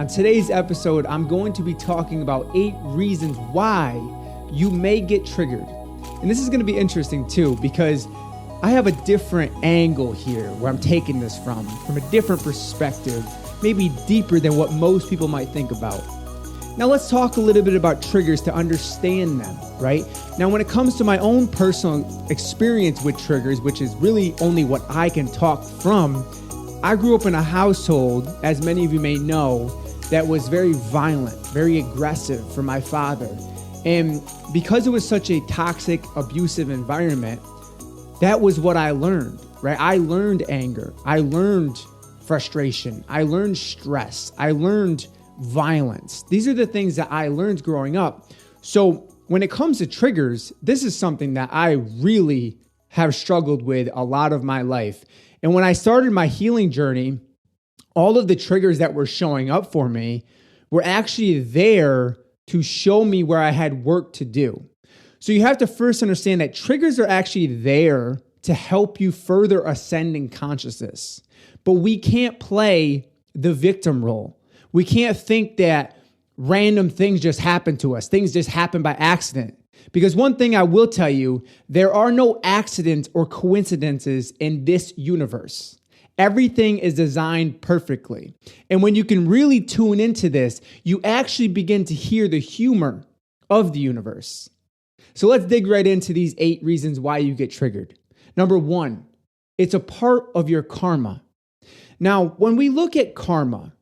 On today's episode, I'm going to be talking about 8 reasons why you may get triggered. And this is going to be interesting too, because I have a different angle here where I'm taking this from a different perspective, maybe deeper than what most people might think about. Now let's talk a little bit about triggers to understand them, right? Now when it comes to my own personal experience with triggers, which is really only what I can talk from, I grew up in a household, as many of you may know, that was very violent, very aggressive for my father. And because it was such a toxic, abusive environment, that was what I learned, right? I learned anger. I learned frustration. I learned stress. I learned violence. These are the things that I learned growing up. So when it comes to triggers, this is something that I really have struggled with a lot of my life. And when I started my healing journey, all of the triggers that were showing up for me were actually there to show me where I had work to do. So you have to first understand that triggers are actually there to help you further ascend in consciousness. But we can't play the victim role. We can't think that random things just happen to us. Things just happen by accident. Because one thing I will tell you, there are no accidents or coincidences in this universe. Everything is designed perfectly. And when you can really tune into this, you actually begin to hear the humor of the universe. So let's dig right into these 8 reasons why you get triggered. Number 1, it's a part of your karma. Now, when we look at karma,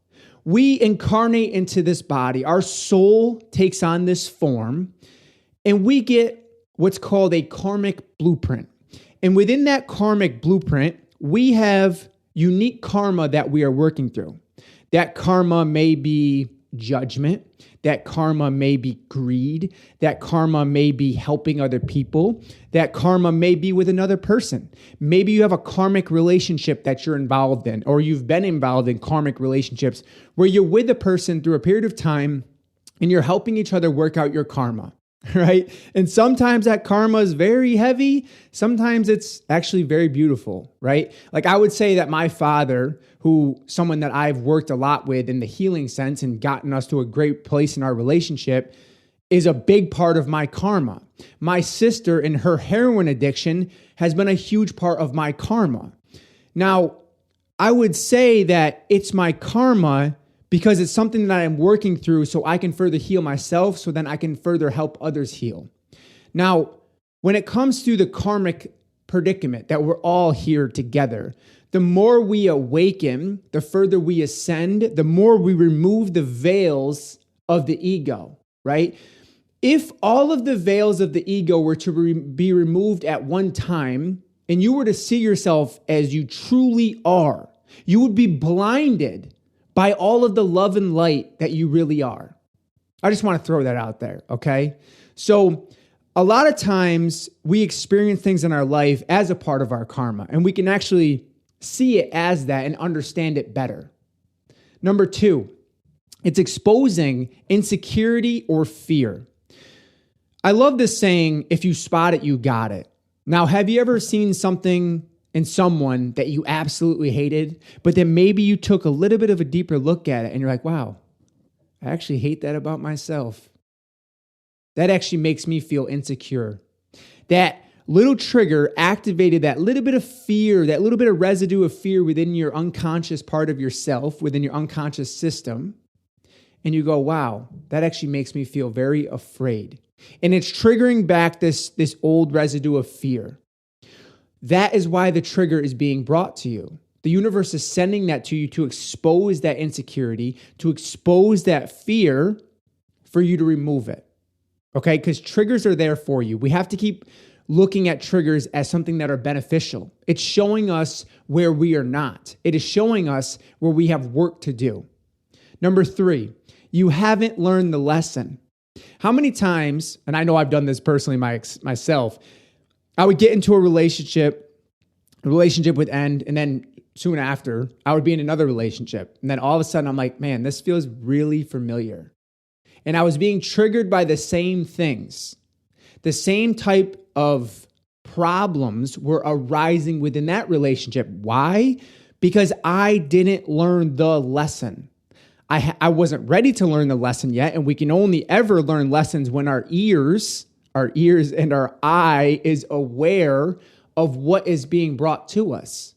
we incarnate into this body. Our soul takes on this form, and we get what's called a karmic blueprint. And within that karmic blueprint, we have unique karma that we are working through. That karma may be judgment. That karma may be greed. That karma may be helping other people. That karma may be with another person. Maybe you have a karmic relationship that you're involved in, or you've been involved in karmic relationships where you're with a person through a period of time and you're helping each other work out your karma, right? And sometimes that karma is very heavy. Sometimes it's actually very beautiful, right? Like I would say that my father, someone that I've worked a lot with in the healing sense and gotten us to a great place in our relationship, is a big part of my karma. My sister and her heroin addiction has been a huge part of my karma. Now, I would say that it's my karma because it's something that I'm working through so I can further heal myself, so then I can further help others heal. Now, when it comes to the karmic predicament that we're all here together, the more we awaken, the further we ascend, the more we remove the veils of the ego, right? If all of the veils of the ego were to be removed at one time, and you were to see yourself as you truly are, you would be blinded by all of the love and light that you really are. I just want to throw that out there, okay? So a lot of times we experience things in our life as a part of our karma, and we can actually see it as that and understand it better. Number 2, it's exposing insecurity or fear. I love this saying, if you spot it, you got it. Now, have you ever seen something in someone that you absolutely hated, but then maybe you took a little bit of a deeper look at it and you're like, wow, I actually hate that about myself. That actually makes me feel insecure. That little trigger activated that little bit of fear, that little bit of residue of fear within your unconscious part of yourself, within your unconscious system. And you go, wow, that actually makes me feel very afraid. And it's triggering back this old residue of fear. That is why the trigger is being brought to you. The universe is sending that to you to expose that insecurity, to expose that fear for you to remove it. Okay? Because triggers are there for you. We have to keep looking at triggers as something that are beneficial. It's showing us where we are not. It is showing us where we have work to do. Number 3, you haven't learned the lesson. How many times, and I know I've done this personally myself, I would get into a relationship would end, and then soon after, I would be in another relationship. And then all of a sudden, I'm like, man, this feels really familiar. And I was being triggered by the same things. The same type of problems were arising within that relationship. Why? Because I didn't learn the lesson. I wasn't ready to learn the lesson yet. And we can only ever learn lessons when our ears and our eye is aware of what is being brought to us.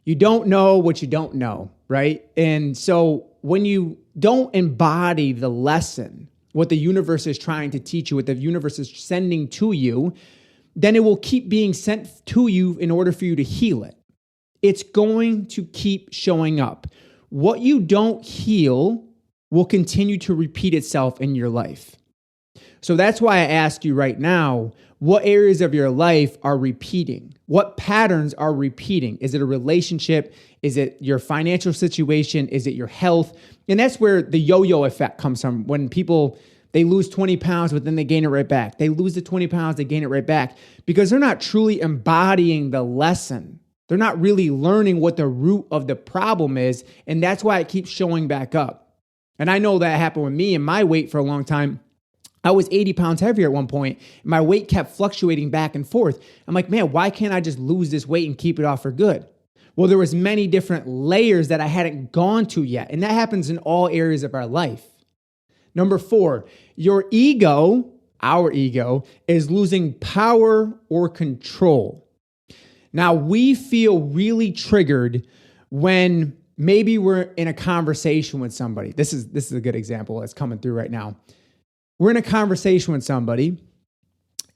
You don't know what you don't know, right? And so when you don't embody the lesson, what the universe is trying to teach you, what the universe is sending to you, then it will keep being sent to you in order for you to heal it. It's going to keep showing up. What you don't heal will continue to repeat itself in your life. So that's why I ask you right now, what areas of your life are repeating? What patterns are repeating? Is it a relationship? Is it your financial situation? Is it your health? And that's where the yo-yo effect comes from. When people, they lose 20 pounds, but then they gain it right back. They lose the 20 pounds, they gain it right back because they're not truly embodying the lesson. They're not really learning what the root of the problem is. And that's why it keeps showing back up. And I know that happened with me and my weight for a long time. I was 80 pounds heavier at one point. And my weight kept fluctuating back and forth. I'm like, man, why can't I just lose this weight and keep it off for good? Well, there was many different layers that I hadn't gone to yet. And that happens in all areas of our life. Number 4, your ego, our ego, is losing power or control. Now, we feel really triggered when maybe we're in a conversation with somebody. This is a good example that's coming through right now. We're in a conversation with somebody,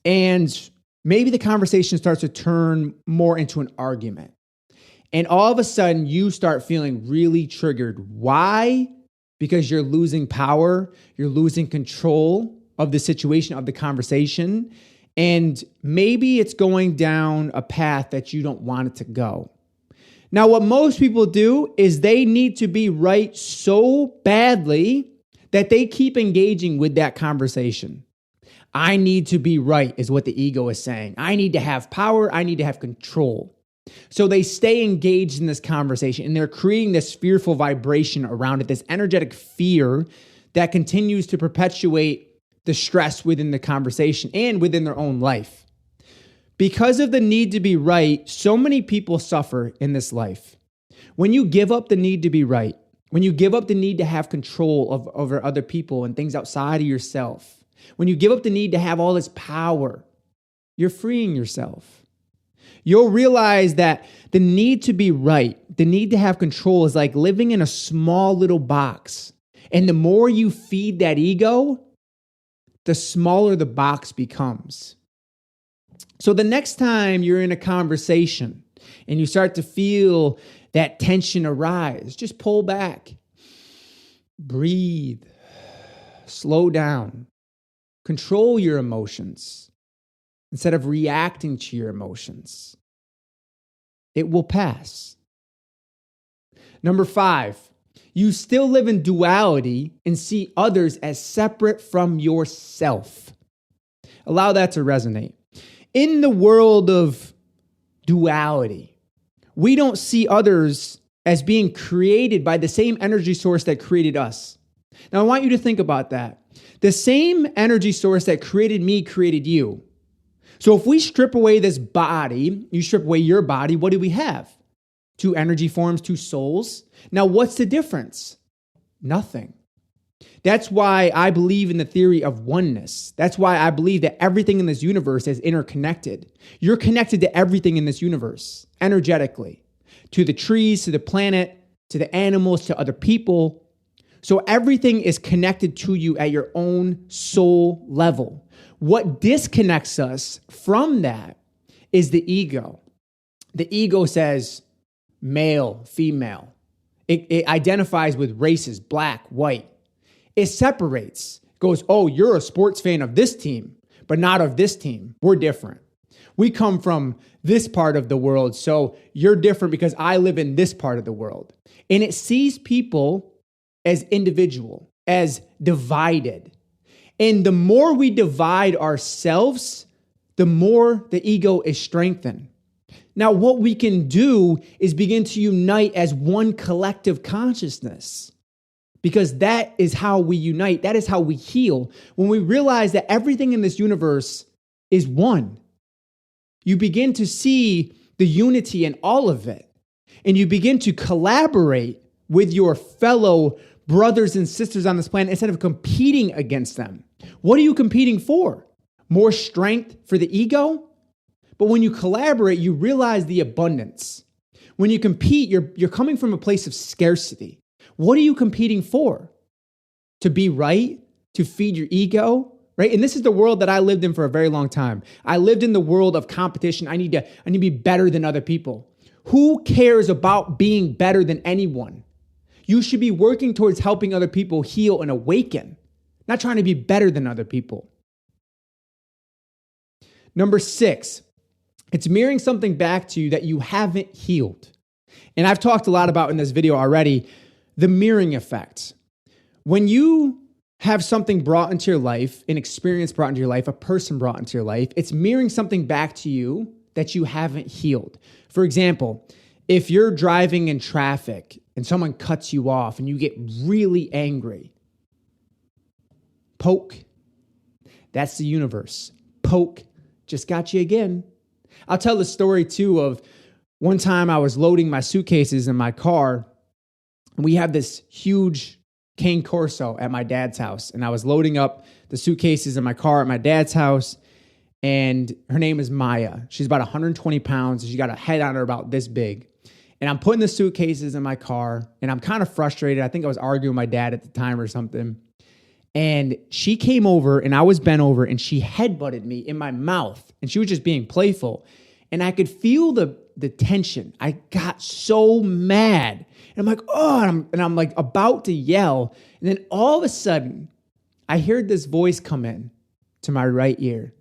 and maybe the conversation starts to turn more into an argument. And all of a sudden, you start feeling really triggered. Why? Because you're losing power, you're losing control of the situation, of the conversation, and maybe it's going down a path that you don't want it to go. Now, what most people do is they need to be right so badly that they keep engaging with that conversation. I need to be right is what the ego is saying. I need to have power. I need to have control. So they stay engaged in this conversation and they're creating this fearful vibration around it, this energetic fear that continues to perpetuate the stress within the conversation and within their own life. Because of the need to be right, so many people suffer in this life. When you give up the need to be right, when you give up the need to have control over other people and things outside of yourself, when you give up the need to have all this power, you're freeing yourself. You'll realize that the need to be right, the need to have control is like living in a small little box. And the more you feed that ego, the smaller the box becomes. So the next time you're in a conversation and you start to feel that tension arise, just pull back, breathe, slow down, control your emotions instead of reacting to your emotions. It will pass. Number 5, you still live in duality and see others as separate from yourself. Allow that to resonate. In the world of duality, we don't see others as being created by the same energy source that created us. Now, I want you to think about that. The same energy source that created me created you. So if we strip away this body, you strip away your body, what do we have? 2 energy forms, 2 souls. Now, what's the difference? Nothing. That's why I believe in the theory of oneness. That's why I believe that everything in this universe is interconnected. You're connected to everything in this universe, energetically, to the trees, to the planet, to the animals, to other people. So everything is connected to you at your own soul level. What disconnects us from that is the ego. The ego says male, female. It identifies with races, black, white. It separates. It goes, oh, you're a sports fan of this team, but not of this team. We're different. We come from this part of the world, so you're different because I live in this part of the world. And it sees people as individual, as divided. And the more we divide ourselves, the more the ego is strengthened. Now, what we can do is begin to unite as one collective consciousness. Because that is how we unite. That is how we heal. When we realize that everything in this universe is one, you begin to see the unity in all of it. And you begin to collaborate with your fellow brothers and sisters on this planet instead of competing against them. What are you competing for? More strength for the ego? But when you collaborate, you realize the abundance. When you compete, you're coming from a place of scarcity. What are you competing for? To be right? To feed your ego? Right? And this is the world that I lived in for a very long time. I lived in the world of competition. I need to be better than other people. Who cares about being better than anyone? You should be working towards helping other people heal and awaken, not trying to be better than other people. Number 6, it's mirroring something back to you that you haven't healed. And I've talked a lot about in this video already, the mirroring effect. When you have something brought into your life, an experience brought into your life, a person brought into your life, it's mirroring something back to you that you haven't healed. For example, if you're driving in traffic and someone cuts you off and you get really angry, poke. That's the universe. Poke. Just got you again. I'll tell the story too of one time I was loading my suitcases in my car. And we have this huge Cane Corso at my dad's house. And I was loading up the suitcases in my car at my dad's house. And her name is Maya. She's about 120 pounds. She got a head on her about this big. And I'm putting the suitcases in my car. And I'm kind of frustrated. I think I was arguing with my dad at the time or something. And she came over and I was bent over and she headbutted me in my mouth. And she was just being playful. And I could feel the tension. I got so mad. And I'm like, oh, and I'm like about to yell. And then all of a sudden, I heard this voice come in to my right ear.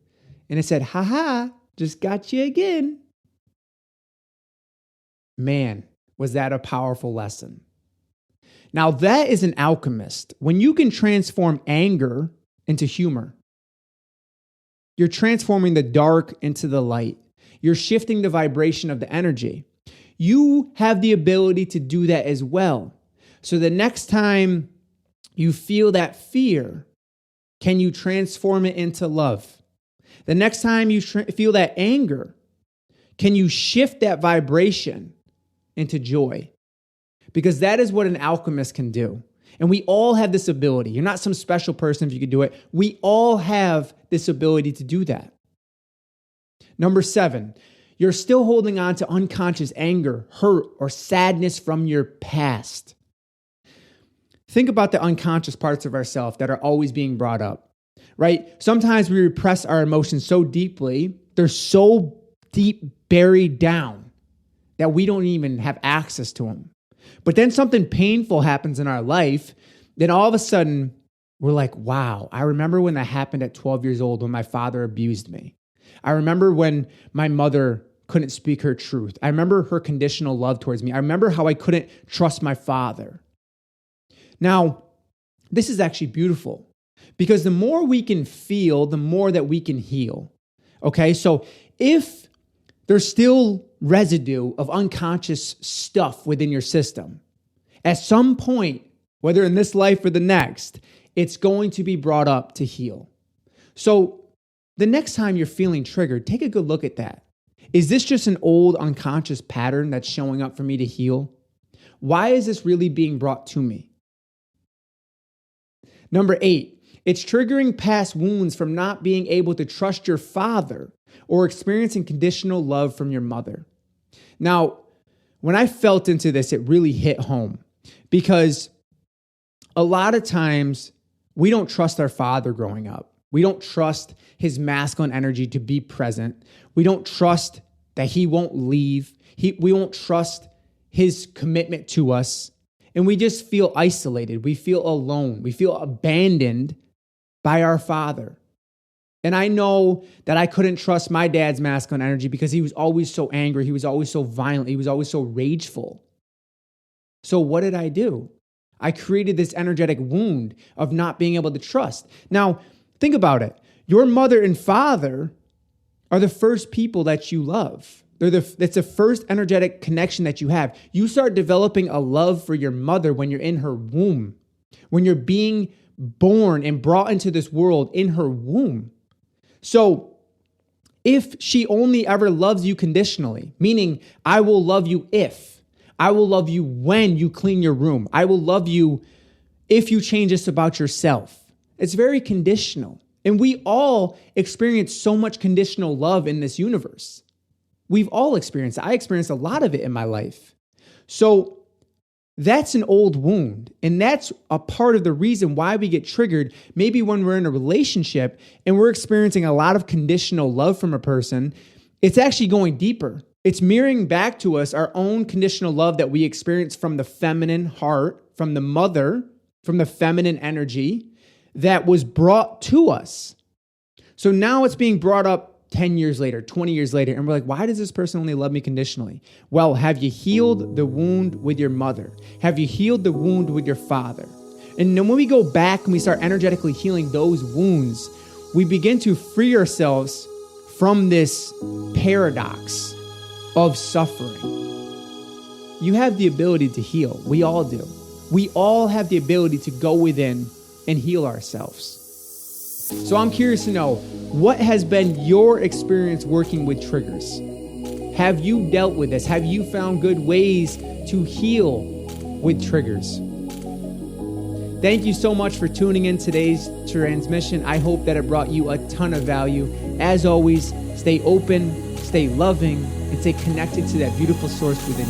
And it said, haha, just got you again. Man, was that a powerful lesson. Now that is an alchemist. When you can transform anger into humor, you're transforming the dark into the light. You're shifting the vibration of the energy. You have the ability to do that as well. So the next time you feel that fear, can you transform it into love? The next time you feel that anger, can you shift that vibration into joy? Because that is what an alchemist can do. And we all have this ability. You're not some special person if you could do it. We all have this ability to do that. Number 7, you're still holding on to unconscious anger, hurt, or sadness from your past. Think about the unconscious parts of ourselves that are always being brought up, right? Sometimes we repress our emotions so deeply, they're so deep buried down that we don't even have access to them. But then something painful happens in our life, then all of a sudden we're like, wow, I remember when that happened at 12 years old when my father abused me. I remember when my mother couldn't speak her truth. I remember her conditional love towards me. I remember how I couldn't trust my father. Now, this is actually beautiful because the more we can feel, the more that we can heal. Okay, so if there's still residue of unconscious stuff within your system, at some point, whether in this life or the next, it's going to be brought up to heal. So the next time you're feeling triggered, take a good look at that. Is this just an old unconscious pattern that's showing up for me to heal? Why is this really being brought to me? Number 8, it's triggering past wounds from not being able to trust your father or experiencing conditional love from your mother. Now, when I felt into this, it really hit home because a lot of times we don't trust our father growing up. We don't trust his masculine energy to be present. We don't trust that he won't leave. We won't trust his commitment to us. And we just feel isolated. We feel alone. We feel abandoned by our father. And I know that I couldn't trust my dad's masculine energy because he was always so angry. He was always so violent. He was always so rageful. So what did I do? I created this energetic wound of not being able to trust. Now, think about it. Your mother and father are the first people that you love. It's the first energetic connection that you have. You start developing a love for your mother when you're in her womb, when you're being born and brought into this world in her womb. So if she only ever loves you conditionally, meaning I will love you if, I will love you when you clean your room, I will love you if you change this about yourself. It's very conditional. And we all experience so much conditional love in this universe. We've all experienced it. I experienced a lot of it in my life. So that's an old wound. And that's a part of the reason why we get triggered. Maybe when we're in a relationship and we're experiencing a lot of conditional love from a person, it's actually going deeper. It's mirroring back to us our own conditional love that we experience from the feminine heart, from the mother, from the feminine energy that was brought to us. So now it's being brought up 10 years later, 20 years later, and we're like, why does this person only love me conditionally? Well, have you healed the wound with your mother? Have you healed the wound with your father? And then when we go back and we start energetically healing those wounds, we begin to free ourselves from this paradox of suffering. You have the ability to heal. We all do. We all have the ability to go within and heal ourselves. So I'm curious to know, what has been your experience working with triggers? Have you dealt with this? Have you found good ways to heal with triggers? Thank you so much for tuning in today's transmission. I hope that it brought you a ton of value. As always, stay open, stay loving, and stay connected to that beautiful source within you.